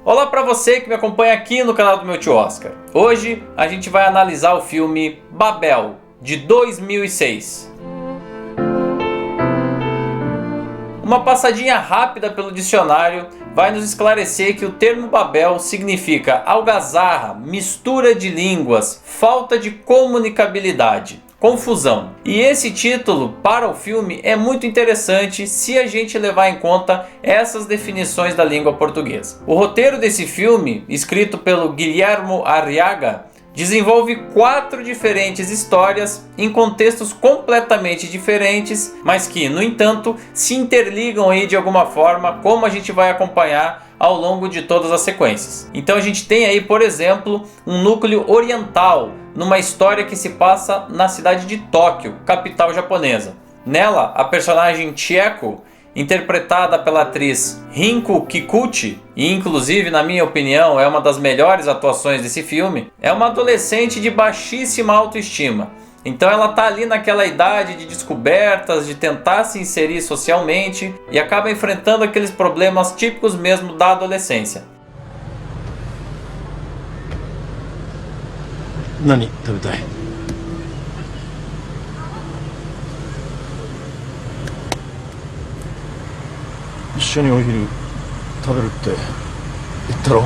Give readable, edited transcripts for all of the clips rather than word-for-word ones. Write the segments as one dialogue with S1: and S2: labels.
S1: Olá para você que me acompanha aqui no canal do meu tio Oscar. Hoje a gente vai analisar o filme Babel, de 2006. Uma passadinha rápida pelo dicionário vai nos esclarecer que o termo Babel significa algazarra, mistura de línguas, falta de comunicabilidade, confusão. E esse título para o filme é muito interessante se a gente levar em conta essas definições da língua portuguesa. O roteiro desse filme, escrito pelo Guillermo Arriaga, desenvolve 4 diferentes histórias em contextos completamente diferentes, mas que, no entanto, se interligam aí de alguma forma, como a gente vai acompanhar ao longo de todas as sequências. Então a gente tem aí, por exemplo, um núcleo oriental numa história que se passa na cidade de Tóquio, capital japonesa. Nela, a personagem Chieko, interpretada pela atriz Rinko Kikuchi, e inclusive na minha opinião é uma das melhores atuações desse filme, é uma adolescente de baixíssima autoestima. Então ela tá ali naquela idade de descobertas, de tentar se inserir socialmente e acaba enfrentando aqueles problemas típicos mesmo da adolescência.
S2: Nani tabetai? 一緒にお昼食べるって言ったろ。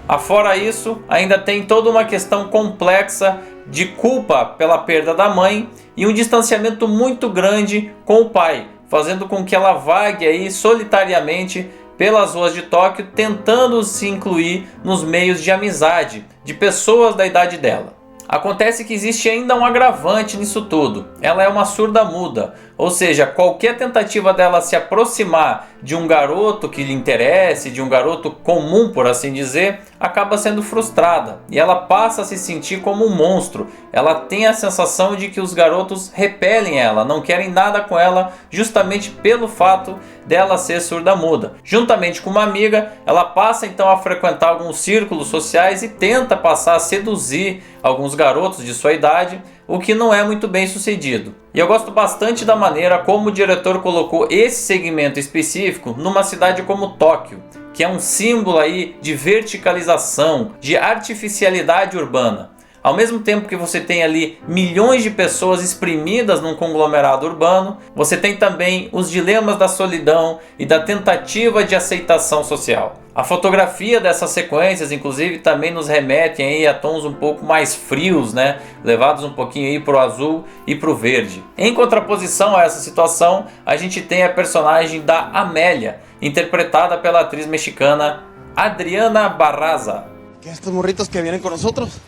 S1: Afora isso, ainda tem toda uma questão complexa de culpa pela perda da mãe e um distanciamento muito grande com o pai, fazendo com que ela vague aí solitariamente pelas ruas de Tóquio, tentando se incluir nos meios de amizade de pessoas da idade dela. Acontece que existe ainda um agravante nisso tudo. Ela é uma surda-muda, ou seja, qualquer tentativa dela se aproximar de um garoto que lhe interesse, de um garoto comum, por assim dizer, acaba sendo frustrada e ela passa a se sentir como um monstro. Ela tem a sensação de que os garotos repelem ela, não querem nada com ela, justamente pelo fato dela ser surda-muda. Juntamente com uma amiga, ela passa então a frequentar alguns círculos sociais e tenta passar a seduzir alguns garotos de sua idade, o que não é muito bem sucedido. E eu gosto bastante da maneira como o diretor colocou esse segmento específico numa cidade como Tóquio, que é um símbolo aí de verticalização, de artificialidade urbana. Ao mesmo tempo que você tem ali milhões de pessoas exprimidas num conglomerado urbano, você tem também os dilemas da solidão e da tentativa de aceitação social. A fotografia dessas sequências, inclusive, também nos remetem aí a tons um pouco mais frios, né? Levados um pouquinho aí para o azul e para o verde. Em contraposição a essa situação, a gente tem a personagem da Amélia, interpretada pela atriz mexicana Adriana Barraza.
S3: ¿Qué estos morritos que vienen con nosotros?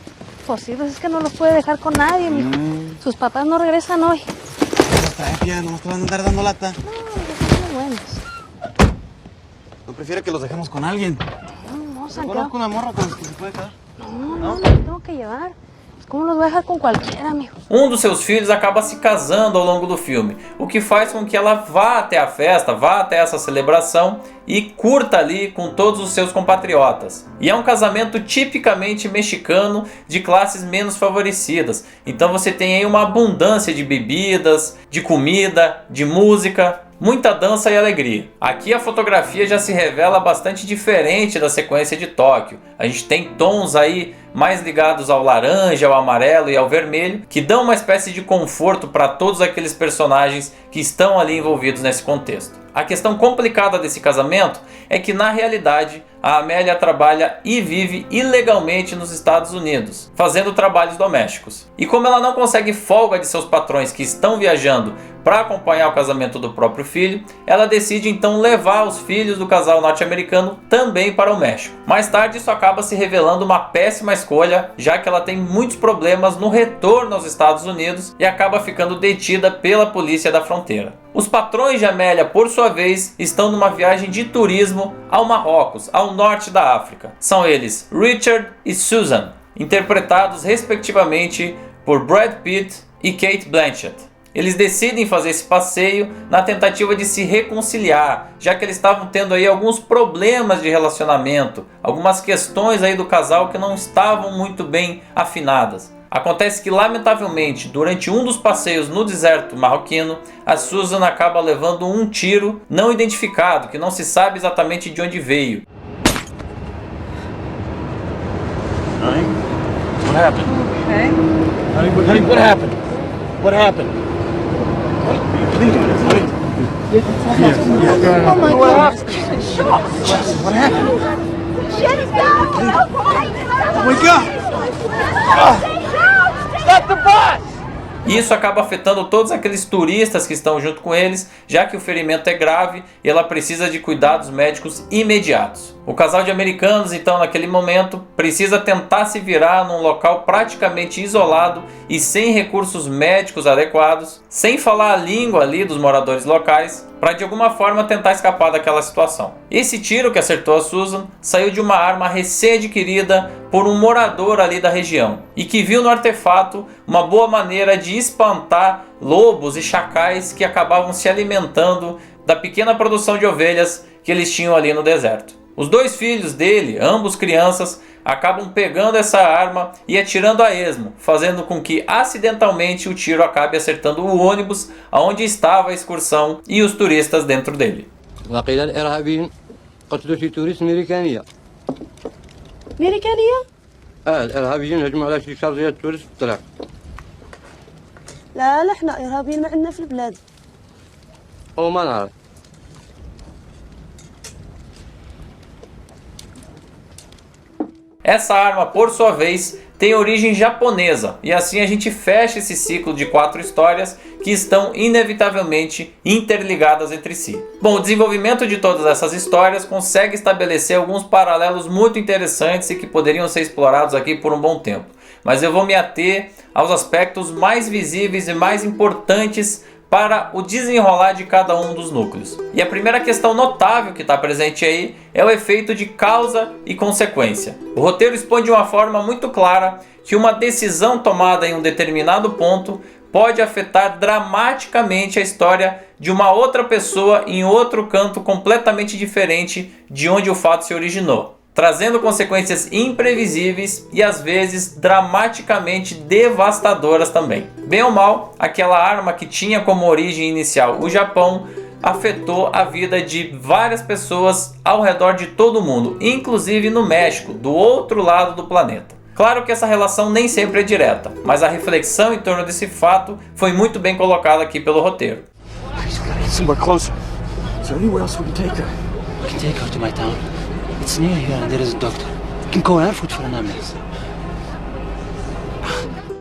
S4: Pues sí, pues es que no los puede dejar con nadie, mijo. Sus papás no regresan hoy.
S3: Los trae, pía, nomás te van a andar dando lata.
S4: No, ellos son muy buenos.
S3: ¿No prefiere que los dejemos con alguien?
S4: No,
S3: Yo
S4: Santiago.
S3: conozco una morra con la que se puede quedar.
S4: No, los tengo que llevar. Pues ¿cómo los voy a dejar con cualquiera, mijo?
S1: Um dos seus filhos acaba se casando ao longo do filme, o que faz com que ela vá até a festa, vá até essa celebração e curta ali com todos os seus compatriotas. E é um casamento tipicamente mexicano de classes menos favorecidas. Então você tem aí uma abundância de bebidas, de comida, de música, muita dança e alegria. Aqui a fotografia já se revela bastante diferente da sequência de Tóquio. A gente tem tons aí mais ligados ao laranja, ao amarelo e ao vermelho, que dão uma espécie de conforto para todos aqueles personagens que estão ali envolvidos nesse contexto. A questão complicada desse casamento é que, na realidade, a Amélia trabalha e vive ilegalmente nos Estados Unidos, fazendo trabalhos domésticos. E como ela não consegue folga de seus patrões que estão viajando para acompanhar o casamento do próprio filho, ela decide então levar os filhos do casal norte-americano também para o México. Mais tarde isso acaba se revelando uma péssima escolha, já que ela tem muitos problemas no retorno aos Estados Unidos e acaba ficando detida pela polícia da fronteira. Os patrões de Amélia, por sua vez, estão numa viagem de turismo ao Marrocos, ao norte da África. São eles Richard e Susan, interpretados respectivamente por Brad Pitt e Cate Blanchett. eles decidem fazer esse passeio na tentativa de se reconciliar, já que eles estavam tendo aí alguns problemas de relacionamento, algumas questões aí do casal que não estavam muito bem afinadas. Acontece que, lamentavelmente, durante um dos passeios no deserto marroquino, a Susan acaba levando um tiro não identificado, que não se sabe exatamente de onde veio.
S2: Honey, what happened?
S4: Okay.
S2: Honey, what happened? What happened? Please, honey.
S4: Oh my God.
S2: What happened?
S5: Shut down!
S2: Wake up!
S5: Stop the bus!
S1: E isso acaba afetando todos aqueles turistas que estão junto com eles, já que o ferimento é grave e ela precisa de cuidados médicos imediatos. O casal de americanos, então, naquele momento, precisa tentar se virar num local praticamente isolado e sem recursos médicos adequados, sem falar a língua ali dos moradores locais, para de alguma forma tentar escapar daquela situação. Esse tiro que acertou a Susan saiu de uma arma recém-adquirida por um morador ali da região e que viu no artefato uma boa maneira de espantar lobos e chacais que acabavam se alimentando da pequena produção de ovelhas que eles tinham ali no deserto. Os dois filhos dele, ambos crianças, acabam pegando essa arma e atirando a esmo, fazendo com que acidentalmente o tiro acabe acertando o ônibus onde estava a excursão e os turistas dentro dele.
S6: وقيل الإرهابيين قتلوا في توريست أمريكانية.
S4: أمريكانية؟
S6: الإرهابيين هجموا على شي شرطية توريست في الطريق.
S7: لا احنا إرهابيين ما عندنا في البلاد.
S6: وما نعرف.
S1: Essa arma, por sua vez, tem origem japonesa, e assim a gente fecha esse ciclo de 4 histórias que estão inevitavelmente interligadas entre si. Bom, o desenvolvimento de todas essas histórias consegue estabelecer alguns paralelos muito interessantes e que poderiam ser explorados aqui por um bom tempo, mas eu vou me ater aos aspectos mais visíveis e mais importantes para o desenrolar de cada um dos núcleos. E a primeira questão notável que está presente aí é o efeito de causa e consequência. O roteiro expõe de uma forma muito clara que uma decisão tomada em um determinado ponto pode afetar dramaticamente a história de uma outra pessoa em outro canto completamente diferente de onde o fato se originou, trazendo consequências imprevisíveis e às vezes dramaticamente devastadoras também. Bem ou mal, aquela arma que tinha como origem inicial o Japão afetou a vida de várias pessoas ao redor de todo o mundo, inclusive no México, do outro lado do planeta. Claro que essa relação nem sempre é direta, mas a reflexão em torno desse fato foi muito bem colocada aqui pelo roteiro.
S2: Somewhere closer. Is there anywhere else we can take her?
S8: We can take her to my town. It's near here and there is a doctor. We can go on foot for an ambulance.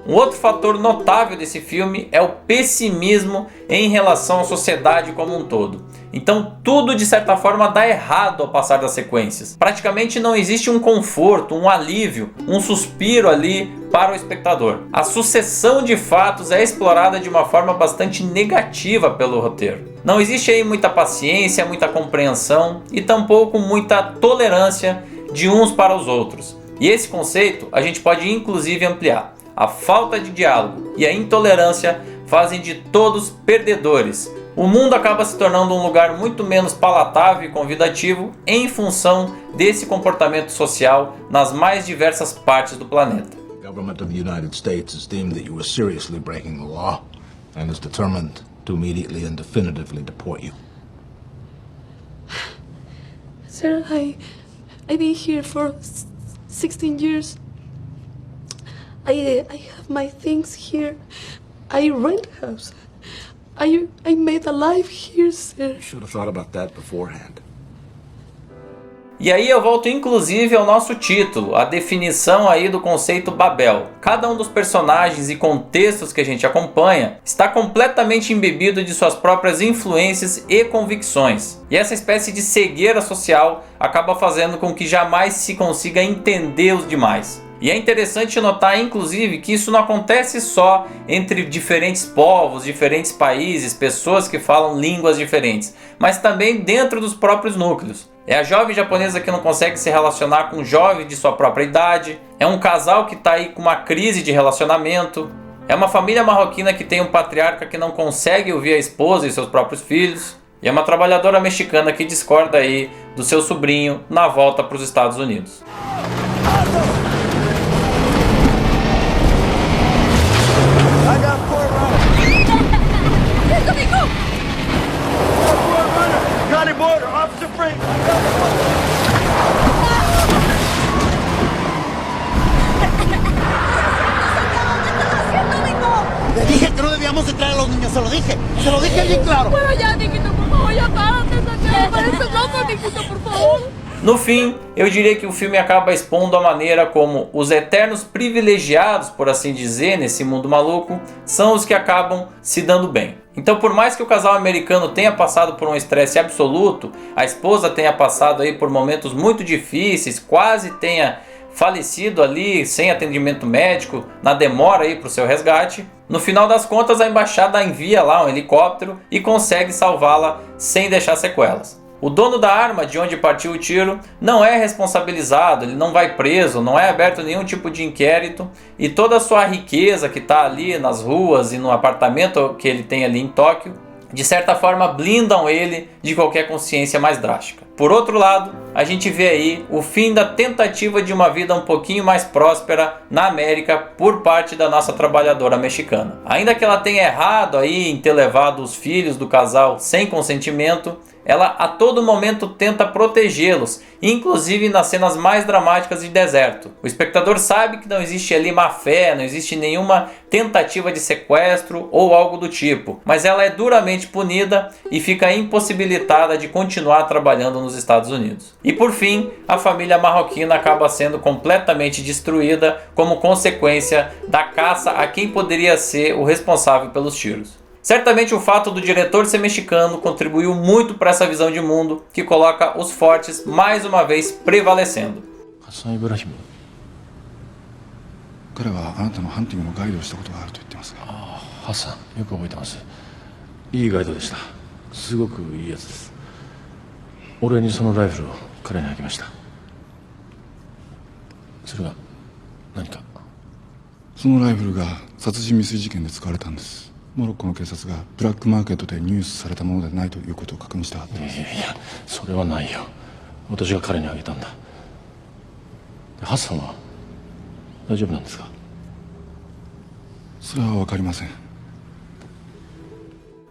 S1: Um outro fator notável desse filme é o pessimismo em relação à sociedade como um todo. Então tudo de certa forma dá errado ao passar das sequências. Praticamente não existe um conforto, um alívio, um suspiro ali para o espectador. A sucessão de fatos é explorada de uma forma bastante negativa pelo roteiro. Não existe aí muita paciência, muita compreensão e tampouco muita tolerância de uns para os outros. E esse conceito a gente pode inclusive ampliar. A falta de diálogo e a intolerância fazem de todos perdedores. O mundo acaba se tornando um lugar muito menos palatável e convidativo em função desse comportamento social nas mais diversas partes do planeta.
S9: The government of the United States has deemed that you were seriously breaking the law and is determined to immediately and definitively deport you.
S7: Sir, I've been here for 16 years. I have my things here. I rent a house. I made a life here, sir.
S9: You should have thought about that beforehand.
S1: E aí eu volto inclusive ao nosso título, a definição aí do conceito Babel. Cada um dos personagens e contextos que a gente acompanha está completamente embebido de suas próprias influências e convicções. E essa espécie de cegueira social acaba fazendo com que jamais se consiga entender os demais. E é interessante notar, inclusive, que isso não acontece só entre diferentes povos, diferentes países, pessoas que falam línguas diferentes, mas também dentro dos próprios núcleos. É a jovem japonesa que não consegue se relacionar com um jovem de sua própria idade, é um casal que está aí com uma crise de relacionamento, É uma família marroquina que tem um patriarca que não consegue ouvir a esposa e seus próprios filhos. E é uma trabalhadora mexicana que discorda aí do seu sobrinho na volta para os Estados Unidos.
S3: Le dije que no debíamos de traer a los niños, se lo dije bien claro.
S5: Bueno, ya, Niquito, por favor, ya párate, Santiago. Parece loco, Niquito, por favor.
S1: No fim, eu diria que o filme acaba expondo a maneira como os eternos privilegiados, por assim dizer, nesse mundo maluco, são os que acabam se dando bem. Então, por mais que o casal americano tenha passado por um estresse absoluto, a esposa tenha passado aí por momentos muito difíceis, quase tenha falecido ali sem atendimento médico, na demora aí para o seu resgate, no final das contas a embaixada envia lá um helicóptero e consegue salvá-la sem deixar sequelas. O dono da arma de onde partiu o tiro não é responsabilizado, ele não vai preso, não é aberto nenhum tipo de inquérito e toda a sua riqueza que está ali nas ruas e no apartamento que ele tem ali em Tóquio, de certa forma blindam ele de qualquer consciência mais drástica. Por outro lado, a gente vê aí o fim da tentativa de uma vida um pouquinho mais próspera na América por parte da nossa trabalhadora mexicana. Ainda que ela tenha errado aí em ter levado os filhos do casal sem consentimento, ela a todo momento tenta protegê-los, inclusive nas cenas mais dramáticas de deserto. O espectador sabe que não existe ali má fé, não existe nenhuma tentativa de sequestro ou algo do tipo, mas ela é duramente punida e fica impossibilitada de continuar trabalhando nos Estados Unidos. E por fim, a família marroquina acaba sendo completamente destruída como consequência da caça a quem poderia ser o responsável pelos tiros. Certamente o fato do diretor ser mexicano contribuiu muito para essa visão de mundo que coloca os fortes mais uma vez prevalecendo.
S2: Hassan Ibrahim. 彼はあなたのハンティングのガイドをしたことがあると言ってますが。ハッサン、よく覚えてます。いいガイドでした。すごくいいやつです。お礼にそのライフルを彼にあげました。それが何か。そのライフルが殺人未遂事件で使われたんです。モロッコの警察がブラックマーケットで入手されたものでないということを確認したはずです。いやいや、それはないよ。私が彼にあげたんだ。ハッサンは大丈夫なんですか？それはわかりません。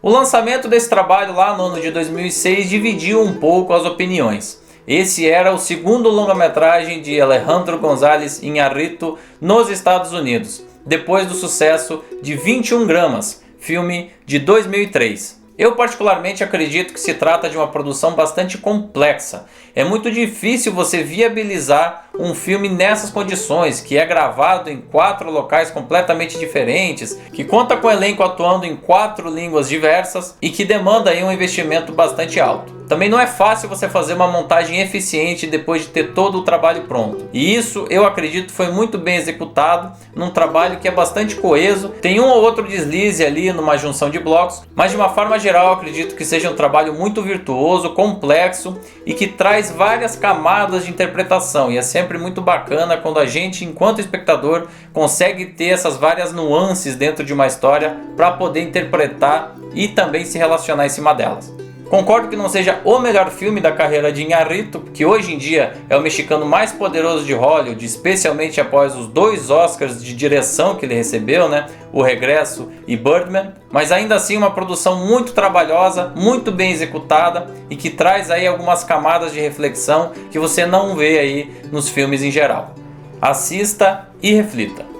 S1: O lançamento desse trabalho lá no ano de 2006 dividiu um pouco as opiniões. Esse era o segundo longa-metragem de Alejandro González Iñárritu nos Estados Unidos, depois do sucesso de 21 Gramas, filme de 2003. Eu particularmente acredito que se trata de uma produção bastante complexa. É muito difícil você viabilizar um filme nessas condições, que é gravado em 4 locais completamente diferentes, que conta com o elenco atuando em 4 línguas diversas e que demanda aí um investimento bastante alto. Também não é fácil você fazer uma montagem eficiente depois de ter todo o trabalho pronto. E isso, eu acredito, foi muito bem executado, num trabalho que é bastante coeso. Tem um ou outro deslize ali numa junção de blocos, mas de uma forma geral eu acredito que seja um trabalho muito virtuoso, complexo e que traz várias camadas de interpretação. E é sempre muito bacana quando a gente, enquanto espectador, consegue ter essas várias nuances dentro de uma história para poder interpretar e também se relacionar em cima delas. Concordo que não seja o melhor filme da carreira de Iñárritu, que hoje em dia é o mexicano mais poderoso de Hollywood, especialmente após os 2 Oscars de direção que ele recebeu, né? O Regresso e Birdman, mas ainda assim uma produção muito trabalhosa, muito bem executada e que traz aí algumas camadas de reflexão que você não vê aí nos filmes em geral. Assista e reflita.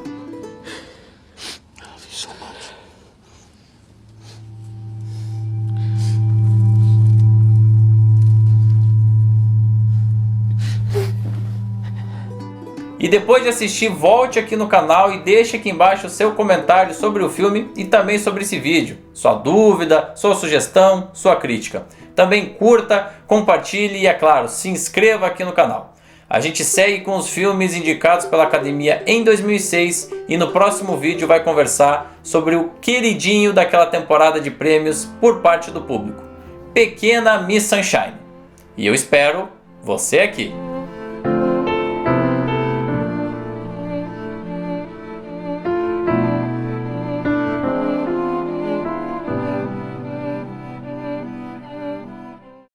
S1: E depois de assistir, volte aqui no canal e deixe aqui embaixo o seu comentário sobre o filme e também sobre esse vídeo. Sua dúvida, sua sugestão, sua crítica. Também curta, compartilhe e, é claro, se inscreva aqui no canal. A gente segue com os filmes indicados pela Academia em 2006 e no próximo vídeo vai conversar sobre o queridinho daquela temporada de prêmios por parte do público, Pequena Miss Sunshine. E eu espero você aqui.